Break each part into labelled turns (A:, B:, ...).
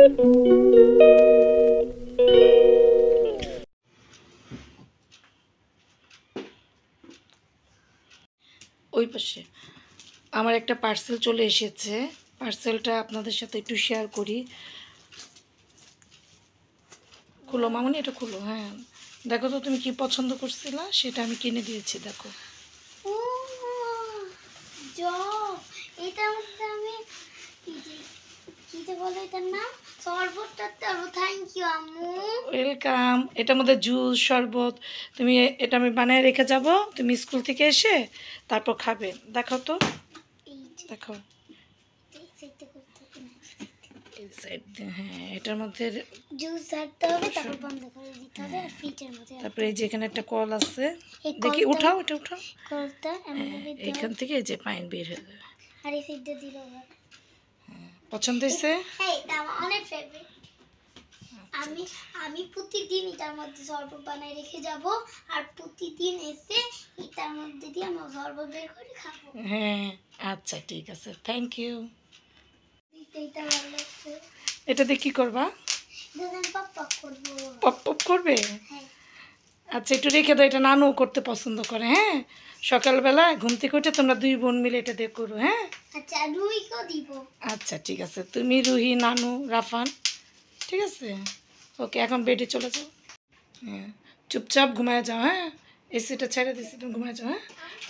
A: ওই পাশে আমার একটা পার্সেল চলে এসেছে, পার্সেলটা আপনাদের সাথে একটু শেয়ার করি। খুলো মামুনি, এটা খুলো। হ্যাঁ দেখো তো তুমি কি পছন্দ করছিলা, সেটা আমি কিনে দিয়েছি। দেখো ওয়েলকাম। এটার মধ্যে জুস শরবত, তুমি এটা আমি বানিয়ে রেখে যাব, তুমি স্কুল থেকে এসে তারপর খাবে। দেখো তো, দেখো হ্যাঁ এটার মধ্যে
B: জুস ছাড়তে হবে, তারপর বন্ধ করে দিতে হবে আর ফ্রিজের মধ্যে।
A: তারপরে এই যে এখানে একটা কল আছে, দেখি উঠাও, এটা উঠাও,
B: কলটা
A: এখান থেকে এই যে পানি বের হয়ে যাবে।
B: আর এই সাইডে দিলো।
A: পছন্দ হয়েছে?
B: হ্যাঁ এটা আমার অনেক ফেভারিট। আমি প্রতিদিন এটার মধ্যে শরবত বানাই রেখে যাব, আর প্রতিদিন এসে এটার মধ্যে দিয়ে আমরা শরবত বের করে খাবো।
A: হ্যাঁ আচ্ছা ঠিক আছে, থ্যাংক ইউ।
B: এটা ভালো লাগছে।
A: এটা দিয়ে কি করবা?
B: দুজন পপ পপ করবো।
A: পপ পপ করবে?
B: হ্যাঁ
A: আচ্ছা একটু রেখে দাও, এটা নানু করতে পছন্দ করে। হ্যাঁ সকালবেলা ঘুম থেকে উঠে তোমরা 2 বোন মিলে এটা দিয়ে করো। হ্যাঁ
B: আচ্ছা রুইকেও দিব।
A: আচ্ছা ঠিক আছে, তুমি রুহি নানু রাফান, ঠিক আছে ওকে। এখন বেডে চলে যাও। হ্যাঁ চুপচাপ ঘুমায় যাও। হ্যাঁ এসিটা ছেড়ে দিচ্ছি, তুমি ঘুমায় যাও। হ্যাঁ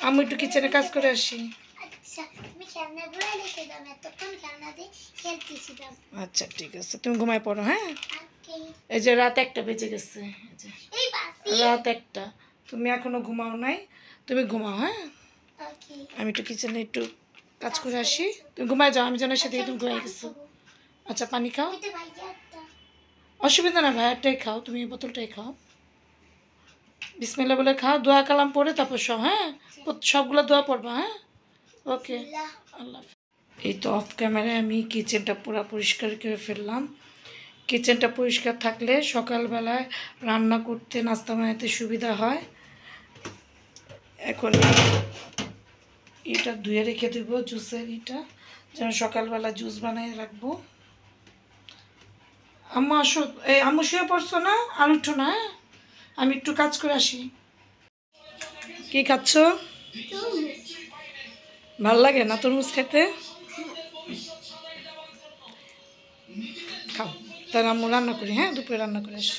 A: আমি একটু কিচেনে কাজ করে আসি।
B: আচ্ছা তুমি খেলনাগুলো রেখে দাও, এতক্ষণ খেলনা দিয়ে খেলতেছিলাম।
A: আচ্ছা ঠিক আছে, তুমি ঘুমায় পড়ো। হ্যাঁ
B: ওকে।
A: এই যে রাত 1টা বেজে গেছে, এই যে
B: এই বাসি
A: রাত 1টা, তুমি এখনো ঘুমাও নাই, তুমি ঘুমাও। হ্যাঁ
B: ওকে।
A: আমি একটু কিচেনে একটু কাজ করে আসি, তুমি ঘুমায় যাও। আমি জানার সাথে তুমি ঘুমাই গেছো। আচ্ছা পানি খাও,
B: এটা ভাইয়া একটা।
A: অসুবিধা না, ভাইয়ারটাই খাও, তুমি এই বোতলটাই খাও। বিসমিল্লাহ বলে খাও, দোয়া কালাম পড়ে তারপর সব। হ্যাঁ সবগুলো দোয়া পড়বা। হ্যাঁ ওকে, আল্লাহ হাফেজ। এই তো অফ ক্যামেরায় আমি কিচেনটা পুরো পরিষ্কার করে ফেললাম। কিচেনটা পরিষ্কার থাকলে সকালবেলায় রান্না করতে নাস্তা বানাতে সুবিধা হয়। এখন এটা ধুয়ে রেখে দেবো, জুসের এটা যেন সকালবেলা জুস বানিয়ে রাখবো। আম্মু আসো, এই আম্মু শুয়ে পড়ছো না? আর উঠো না, হ্যাঁ আমি একটু কাজ করে আসি। কি খাচ্ছ? ভাল লাগে না তরমুজ খেতে? খাও, তার আম্মু রান্না করি। হ্যাঁ দুপুরে রান্না করে আসি।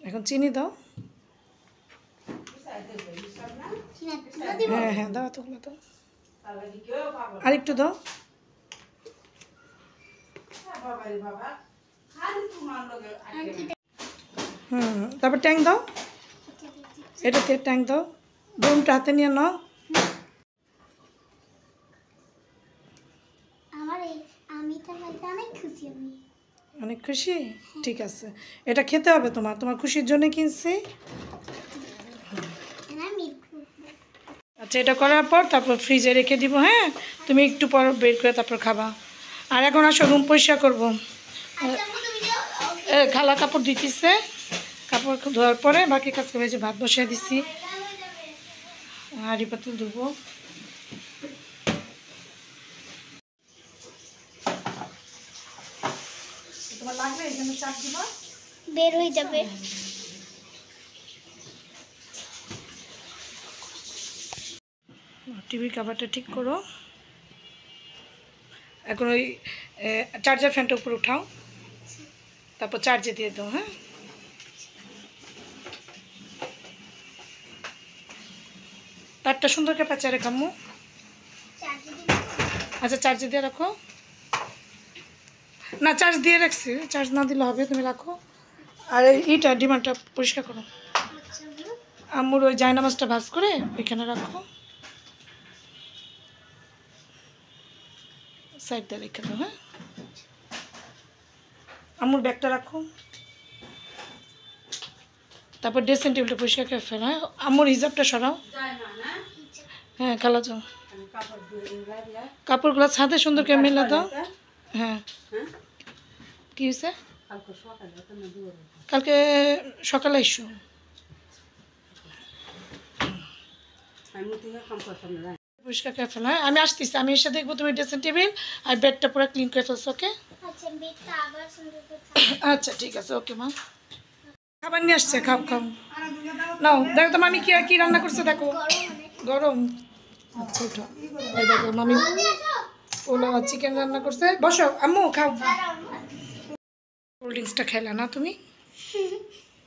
A: এখন চিনি দাও। হ্যাঁ হ্যাঁ দাও, তোগুলো দাও, আর একটু দাও। তারপর ট্যাং দাও, এটাতে ট্যাং দাও, বোমটা হাতে নিয়ে নাও। অনেক খুশি, ঠিক আছে এটা খেতে হবে তোমার, তোমার খুশির জন্য কিনছি। আচ্ছা এটা করার পর তারপর ফ্রিজে রেখে দিব। হ্যাঁ তুমি একটু পর বের করে তারপর খাবা। আর এখন আসো রুম পরিষ্কার করবো। খালা কাপড় দিতেছে, কাপড় ধোয়ার পরে বাকি কাজ করে যে ভাত বসিয়ে দিচ্ছি, হাঁড়ি পাতিল ধুবো। তোমার লাগবে এখানে চাপ দিবা,
B: বের হয়ে যাবে।
A: টিভির কভারটা ঠিক করো। এখন ওই চার্জার ফ্যানটা উপরে উঠাও, তারপর চার্জে দিয়ে দাও। হ্যাঁ তারটা সুন্দর করে পেঁচা রেখো আম্মু। আচ্ছা চার্জে দিয়ে রাখো, না চার্জ দিয়ে রাখছি, চার্জ না দিলে হবে, তুমি রাখো। আর এইটা ডিমান্ডটা পরিষ্কার করো, আম্মুর ওই জায়নামাজটা ভাঁজ করে ওইখানে রাখো, সাইড দিয়ে রেখে দাও। হ্যাঁ আম্মুর ব্যাগটা রাখো, তারপর ড্রেসিং টেবিলটা পরিষ্কার করে ফেলো। হ্যাঁ আম্মুর হিজাবটা সরাও। হ্যাঁ খালা যাও, কাপড়গুলো ছাদে সুন্দর করে মেলে দাও। হ্যাঁ কি হয়েছে? কালকে সকালে এসো। পরিষ্কার করে ফেলো, হ্যাঁ? আমি আসতেছি, আমি এসে দেখবো তুমি ড্রেসিং টেবিল আর বেডটা পুরো ক্লিন করে ফেলছো। ওকে
B: আচ্ছা বেডটা আবার সুন্দর করে
A: আচ্ছা ঠিক আছে। ওকে মা, খাবার নিয়ে আসছে, খাও খাও। নাও দেখো তো মামি কি কি রান্না করছে, দেখো গরম। আচ্ছা ওঠো, এই দেখো মামি পোলাও আর চিকেন রান্না করছে। বসো আম্মু খাও। কোল্ড ড্রিঙ্কসটা খাইলা না তুমি?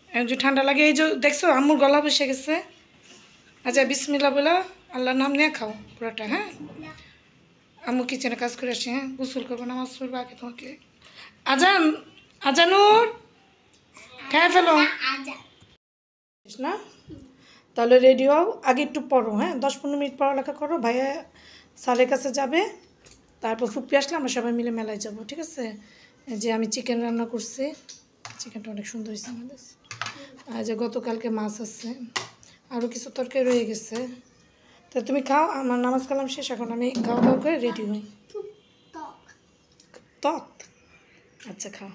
A: এই যে ঠান্ডা লাগে, এই যে দেখছো আম্মুর গলা বসে গেছে। আচ্ছা বিসমিল্লাহ বলো, আল্লাহর নাম নিয়ে খাও পুরোটা, হ্যাঁ? আম্মু কিচেনে কাজ করে আসি, হ্যাঁ? গোসল করবো, নামাজ পড়বো আগে তোমাকে। আজান, আজানুর খাই ফেলো না, তাহলে রেডি হও। আগে একটু পড়ো, হ্যাঁ? 10-15 মিনিট পড়ালেখা করো, ভাইয়া স্যারের কাছে যাবে, তারপর ফুপি আসলে আমরা সবাই মিলে মেলায় যাব, ঠিক আছে? যে আমি চিকেন রান্না করছি, চিকেনটা অনেক সুন্দর হয়েছে আমাদের। আর যে গতকালকে মাছ আছে, আরও কিছু তরকারি রয়ে গেছে। তো তুমি খাও, আমার নামাজ কালাম শেষ, এখন আমি খাওয়া দাওয়া করে রেডি হই। তত আচ্ছা খাও,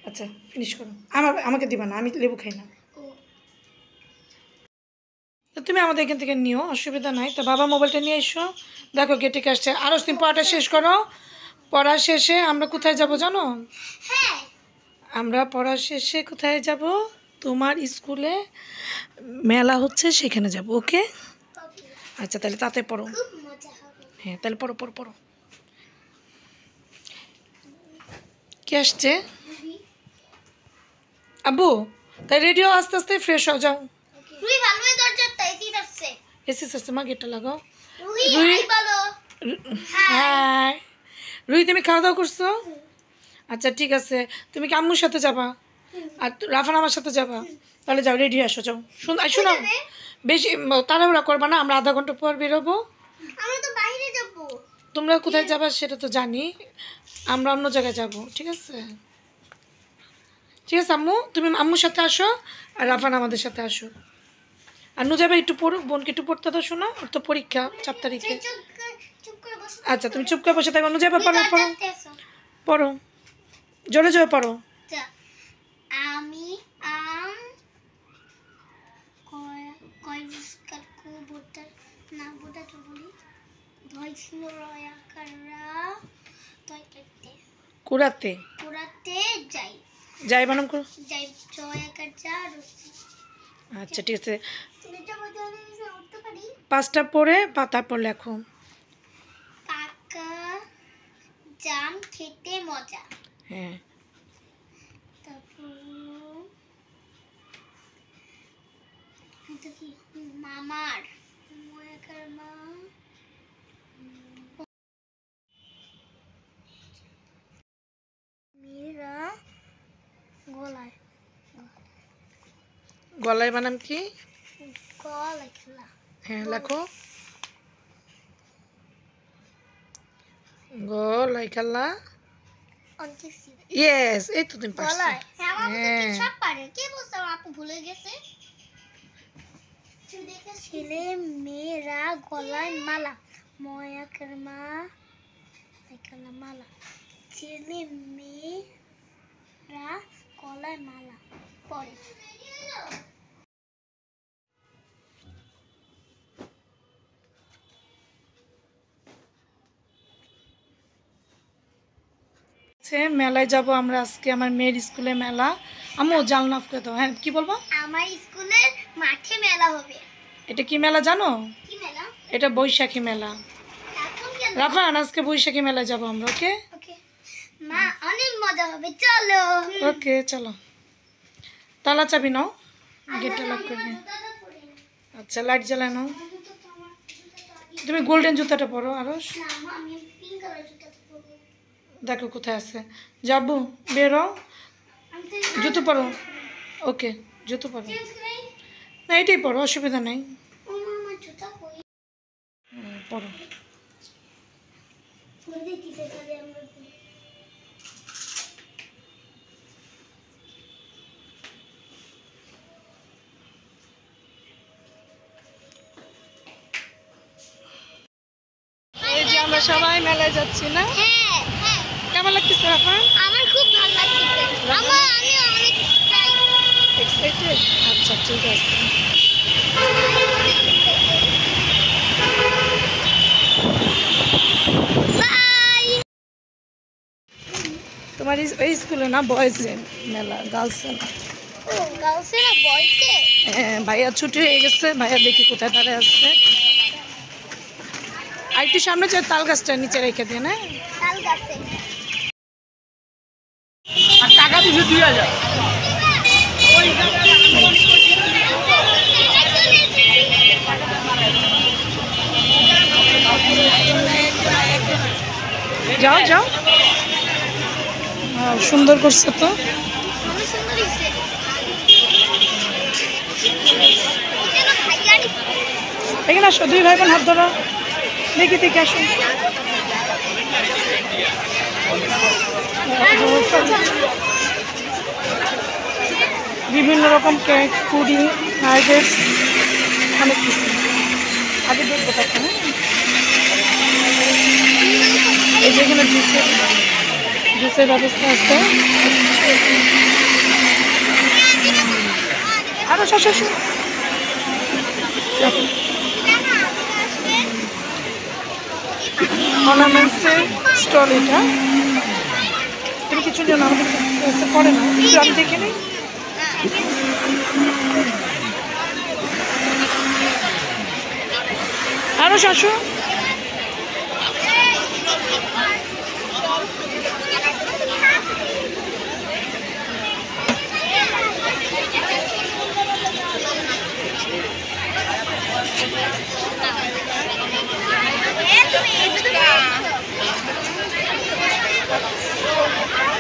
A: আচ্ছা ফিনিশ করো। আমাকে দিবা না, আমি লেবু খাই না। তো তুমি আমাদের এখান থেকে নিও, অসুবিধা নাই। তো বাবা মোবাইলটা নিয়ে এসো, দেখো গেটে আসছে। আরও তুমি পড়াটা শেষ করো। পড়া শেষে আমরা কোথায় যাব জানো? আমরা পড়া শেষে কোথায় যাব? তোমার স্কুলে মেলা হচ্ছে, সেখানে যাব। ওকে আচ্ছা তাহলে তাতে পড়ো। হ্যাঁ তাহলে পড়ো পড়ো পড়ো। কে আসছে? আব্বু তাই রেডিও আস্তে আস্তে ফ্রেশ হয়ে যাও। এসি আসছে মা, গেটটা লাগাও। হ্যাঁ রুহি তুমি খাওয়া দাওয়া করছো? আচ্ছা ঠিক আছে, তুমি কি আম্মুর সাথে যাবা আর রাফান আমার সাথে যাবা? তাহলে যাও রেডি আসো, যাও। শোনো বেশি তাড়াহুড়া করবা না, আমরা আধা ঘন্টা পর বেরোবো। তোমরা কোথায় যাবা সেটা তো জানি, আমরা অন্য জায়গায় যাব, ঠিক আছে? ঠিক আছে আম্মু, তুমি আম্মুর সাথে আসো আর রাফান আমাদের সাথে আসো। আর নুজাইবা একটু পড়ুক, বোনকে একটু পড়তে দাও, শোনা ওর তো পরীক্ষা 4 তারিখে। আচ্ছা তুমি চুপ করে বসে থাকো। নুজাইবা পড়ো পড়ো পড়ো, জোরে জোরে পড়ো।
B: আমি আম কয় বুস্কার কো বোটা না বোটা তো বলি ধই ছিল রয়াকাররা তয় করতে
A: কুড়াতে
B: কুড়াতে যাই
A: যাই বানাম করো,
B: যাই রয়াকার যা রসি।
A: আচ্ছা ঠিক আছে,
B: তুমি তো বলতে উঠতে পারি।
A: 5টা পড়ে বা তারপর লেখো।
B: পাকা জাম খেতে মজা।
A: হ্যাঁ
B: তারপর এটা কি মামার ময়াকার মা মীরা গলায়
A: গলায় বানাম কি?
B: গলায় খেলা।
A: হ্যাঁ লেখো, গলায় খেলা। ইয়েস, এই তো তুমি পারছো।
B: গলায় হ্যাঁ সব পারে। কে বলছো আপু ভুলে গেছে? ছেলে মেয়েরা গলায় মালা ময়াকার মা গলায় মালা ছেলে মেয়েরা গলায় মালা পরে।
A: মেলায় যাব আমরা আজকে, আমার মেয়ের স্কুলে মেলা। আম্মু জানলা অফ করে দাও। হ্যাঁ কি বলবো?
B: আমার স্কুলের মাঠে মেলা হবে।
A: এটা কি মেলা জানো?
B: কি মেলা?
A: এটা বৈশাখী মেলা।
B: এখন কেন?
A: রাফান আজকে বৈশাখী মেলায় যাব আমরা। ওকে
B: ওকে মা অনেক মজা হবে, চলো।
A: ওকে চলো, তালা চাবি নাও, গেটটা লক করবে। আচ্ছা লাইট জ্বালায় নাও। তুমি গোল্ডেন জুতাটা পরো। আরো
B: না মা আমি পিঙ্ক কালার জুতা পরবো।
A: দেখো কোথায় আছে, যাবো বেরো,
B: আমি তো
A: জুতো পরো। ওকে জুতো পরো, না এটাই পরো, অসুবিধা নেই।
B: ও মা আমার জুতা কই?
A: পরো।
B: পরে দিতেছে তাহলে আমরা
A: এই যে আমরা সবাই মেলায় যাচ্ছি না?
B: হ্যাঁ হ্যাঁ
A: কেমন লাগতেছে রাফান?
B: আমার খুব ভালো লাগছে। আমি অনেক
A: এক্সাইটেড? আচ্ছা ঠিক আছে। এই স্কুলে না, বয়েজে মেলা, গার্লসে না।
B: ও গার্লসে না, বয়েজে।
A: হ্যাঁ, ভাইয়া ছুটি হয়ে গেছে, ভাইয়া দেখি কোথায় দাঁড়িয়ে আসছে। আর একটু সামনে যে তাল গাছটা নিচে রেখে দিয়ে না,
B: তাল গাছে।
C: আর টাকা দিছে 2000।
A: যাও যাও। সুন্দর করছে তো।
B: অনেক সুন্দর হইছে।
A: এখানে আসো, দুই ভাই বোন হাত ধরো, দেখি দেখে আসো। বিভিন্ন রকম কেক, পুডিং, নাইডেস, অনেক কিছু। আগে দেখবো তখন। এই যে এখানে জুসের ব্যবস্থা আছে। আরো শস্য অর্নামেন্টসের স্টল। এটা তুমি কিছু জন আমাদের পড়ে না, একটু আমি দেখে নিই। আরো শাশু।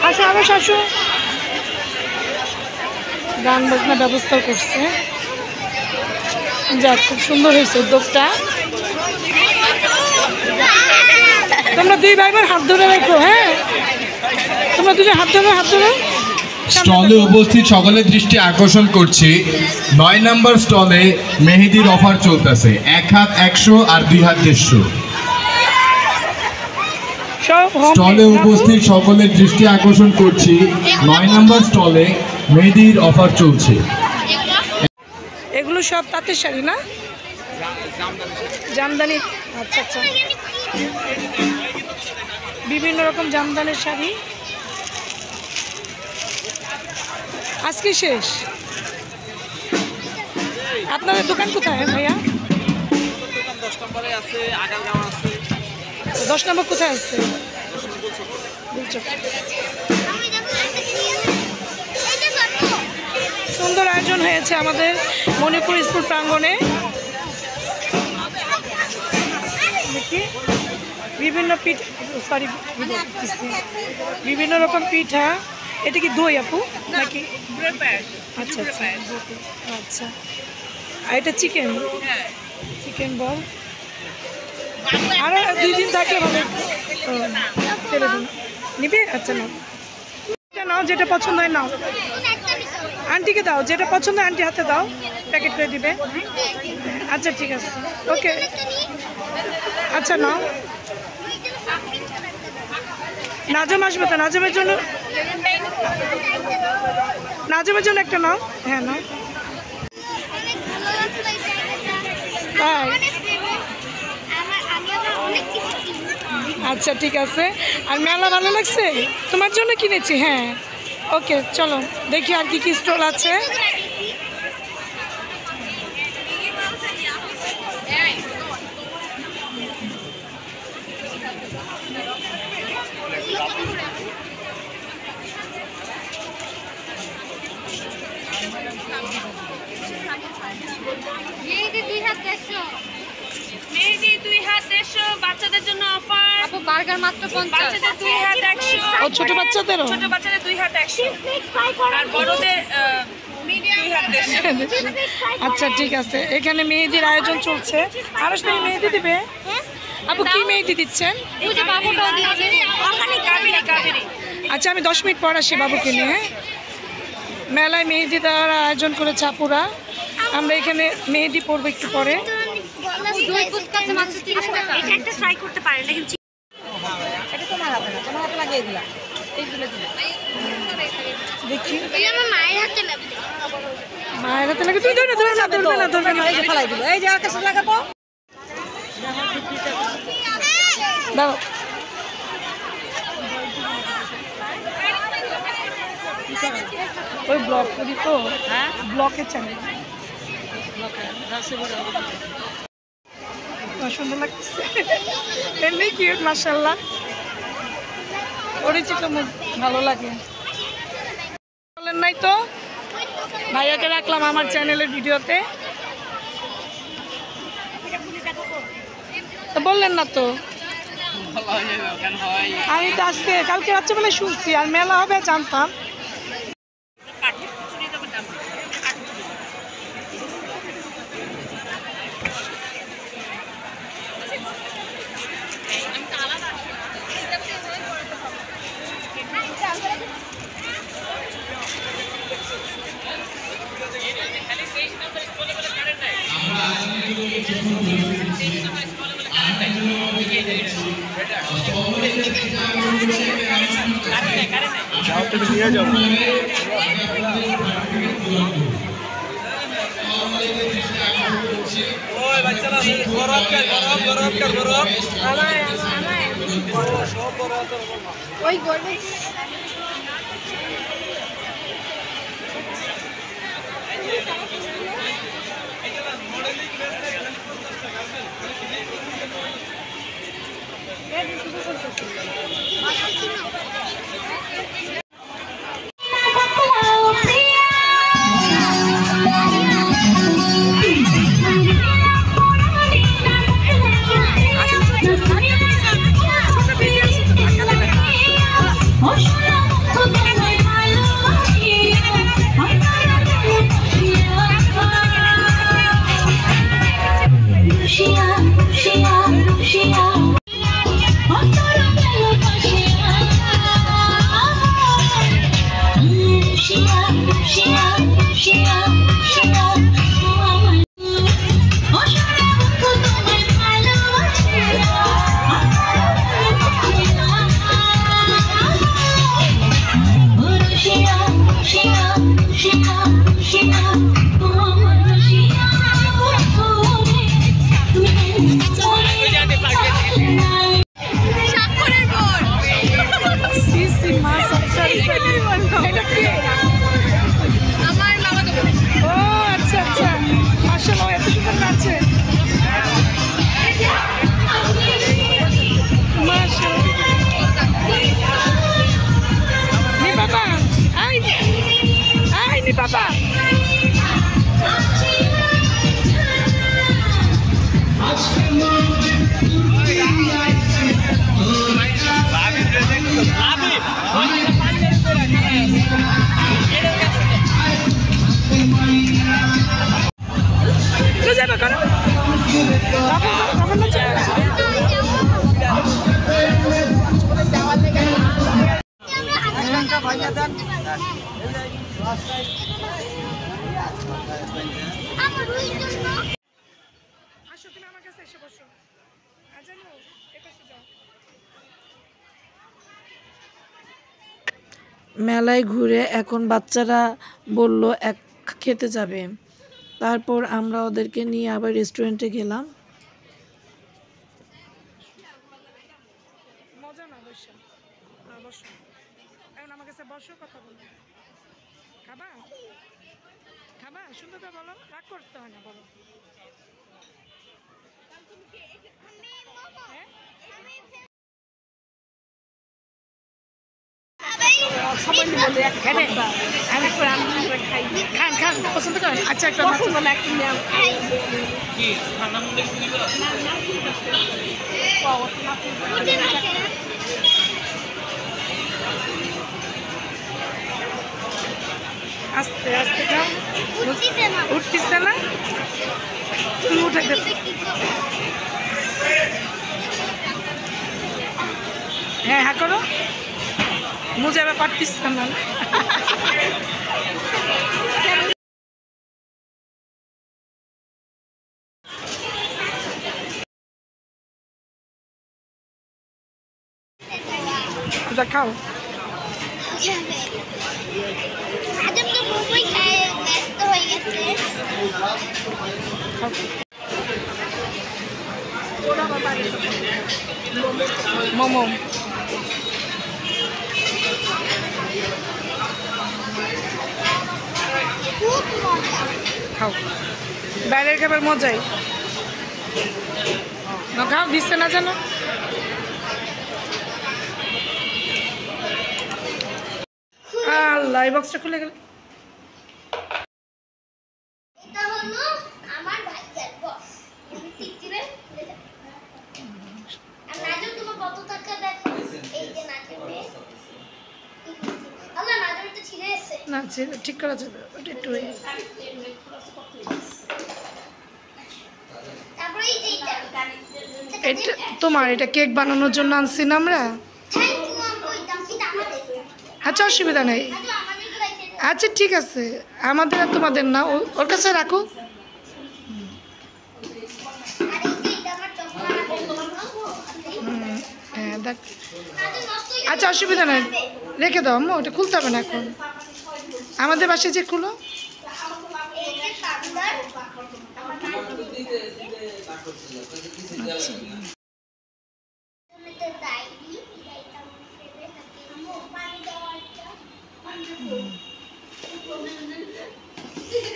A: আসো আরো শাশু। গান বাজনার ব্যবস্থা করছে, যাক খুব সুন্দর হয়েছে উদ্যোগটা। তোমরা দুই ভাই বোন হাত ধরে রাখো। হ্যাঁ, তোমরা দুজন হাত ধরো, হাত ধরো।
D: স্টলে উপস্থিত সকলের দৃষ্টি আকর্ষণ করছি, 9 নম্বর স্টলে মেহেদির অফার চলতেছে। 1 হাত 100 আর 2 হাত 150। স্টলে উপস্থিত সকলের দৃষ্টি আকর্ষণ করছি, 9 নম্বর স্টলে মেহেদির অফার চলছে।
A: এগুলো সব তাঁতের শাড়ি না, জামদানি। আচ্ছা আচ্ছা, বিভিন্ন রকম জামদানির শাড়ি আজকে শেষ। আপনাদের দোকান কোথায় ভাইয়া? 10 নম্বর কোথায় আছে? সুন্দর আয়োজন হয়েছে আমাদের মণিপুর স্কুল প্রাঙ্গণে। দেখি বিভিন্ন পিঠা, সরি বিভিন্ন রকম পিঠা। এটা কি দই আপু নাকি? আচ্ছা আচ্ছা আচ্ছা। আর এটা চিকেন, চিকেন বল। আরো 2 দিন থাকলে ভালো। ছেড়ে দিন, নিবে? আচ্ছা নাও, নাও যেটা পছন্দ হয় নাও। আন্টিকে দাও, যেটা পছন্দ আন্টি হাতে দাও, প্যাকেট করে দিবে। আচ্ছা ঠিক আছে, ওকে। আচ্ছা নাও। নাজম আসবে তো, নাজমের জন্য, নাজমের জন্য একটা নাও। হ্যাঁ নাও। তাই? আচ্ছা ঠিক আছে। আর মেলা ভালো লাগছে? তোমার জন্য কিনেছি। হ্যাঁ ওকে, চলো দেখি আর কি কি স্টল আছে।
E: বাচ্চাদের জন্য অফার। আপু বার্গার মাত্র 50। বাচ্চাদের 2 হাত 100।
A: ও ছোট বাচ্চাদেরও?
E: ছোট বাচ্চাদের 2 হাত 100 আর বড়দের মিডিয়াম 2 হাত 150।
A: আচ্ছা ঠিক আছে, এখানে মেহেদির আয়োজন চলছে। আরো তুমি মেহেদি দিবে? আপু কি মেহেদি দিচ্ছেন?
E: এই যে বাবুটাও দিচ্ছে অর্গানিক কাবেরি।
A: আচ্ছা আমি 10 মিনিট পর আসি বাবুকে নিয়ে। মেলায় মেহেদি দেওয়ার আয়োজন করেছে আপুরা। আমরা এখানে মেহেদি পরবো একটু পরে।
E: দই ফুচকাতে মাত্র 30 টাকা। এটা একটা ট্রাই করতে পারেন, লেকিন
C: এটা তোমার হাতে না, তোমার হাতে লাগিয়ে দিলাম। এইগুলো দিলাম।
A: দেখি
B: এই আমার মায়ের হাতে লাগবে।
A: মায়ের হাতে লাগে। তুমি ধরবে না, ধরবে না, ধরবে না।
C: এই যে ফেলাই দিল, এই যে আকাশে লাগাবো।
A: দাও। ওই ব্লগ করি তো, হ্যাঁ ব্লগের চ্যানেল, সুন্দর লাগতেছে, এমনি কিউট মাশাআল্লাহ, পরিচিত মুখ, ভালো লাগে। বলেন নাই তো, ভাইয়াকে রাখলাম আমার চ্যানেলের ভিডিওতে, বললেন না তো। আমি তো আজকে কালকে রাত্রেবেলায় শুনছি, আর মেলা হবে জানতাম। মেলায় ঘুরে এখন বাচ্চারা বলল খেতে যাবে, তারপর আমরা ওদেরকে নিয়ে আবার রেস্টুরেন্টে গেলাম। মজা না, বসো বসো, এখন আমার কাছে বসো, কথা বলো, খাবা খাবা, সুন্দর করে বলো, রাগ করতে হয় না, বলো। খান পছন্দ করেন? আচ্ছা একটা আস্তে আস্তে খাও, উঠতেছে না, তুমি উঠে হ্যাঁ হ্যাঁ করো, মুজাবে পারতিস না। খাও মোমো
B: খুব মজা।
A: খাও, বাইরের খাবার মজাই না, খাও, দিচ্ছে না জানো। আল্লাহ, এই বক্সটা খুলে গেল।
B: এটা হলো আমার ভাইয়ের বক্স। আমি টিপ দিলে খুলে যাবে। আর নাজু তোমার কত টাকা দেখো। এই যে নাজু মেয়ে। আল্লাহ নাজু তো ছিঁড়ে এসেছে।
A: না, ঠিক করা যাবে, ওটা একটু
B: তারপরে এই যে
A: এটা তোমার, এটা কেক বানানোর জন্য আনছি না আমরা।
B: থ্যাংক ইউ আম্মু, এটা আমাদের।
A: আচ্ছা, অসুবিধা নেই।
B: নাজু আমাদের রাইতে।
A: আচ্ছা ঠিক আছে, আমাদের আর তোমাদের না, ওর কাছে রাখো।
B: আর এই যে এটা আমার চকলেট।
A: হ্যাঁ দেখ,
B: নাজু নষ্ট হয়ে
A: আচ্ছা অসুবিধা নেই, রেখে দাও আম্মু, ওটা খুলতে হবে না এখন, আমাদের বাসায় যে খুলো।
B: এই যে কাগদার আমার ডায়েরি, এটা আমার ফেভারিট থাকে। আম্মু পানি দাও একটা।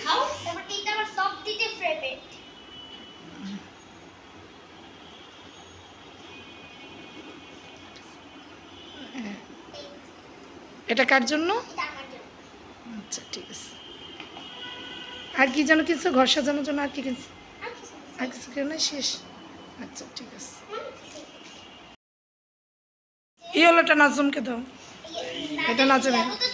B: খাও। তারপর এটা আমার সবথেকে ফেভারিট।
A: এটা কার জন্য?
B: এটা আমার জন্য।
A: আচ্ছা ঠিক আছে। আর কি যেন কিছু ঘর সাজানোর জন্য, আর কি কিছু, আর কিছু কেউ না, শেষ? আচ্ছা ঠিক আছে। এই হলোটা নাজমকে দাও, এটা নাজমে।
B: তো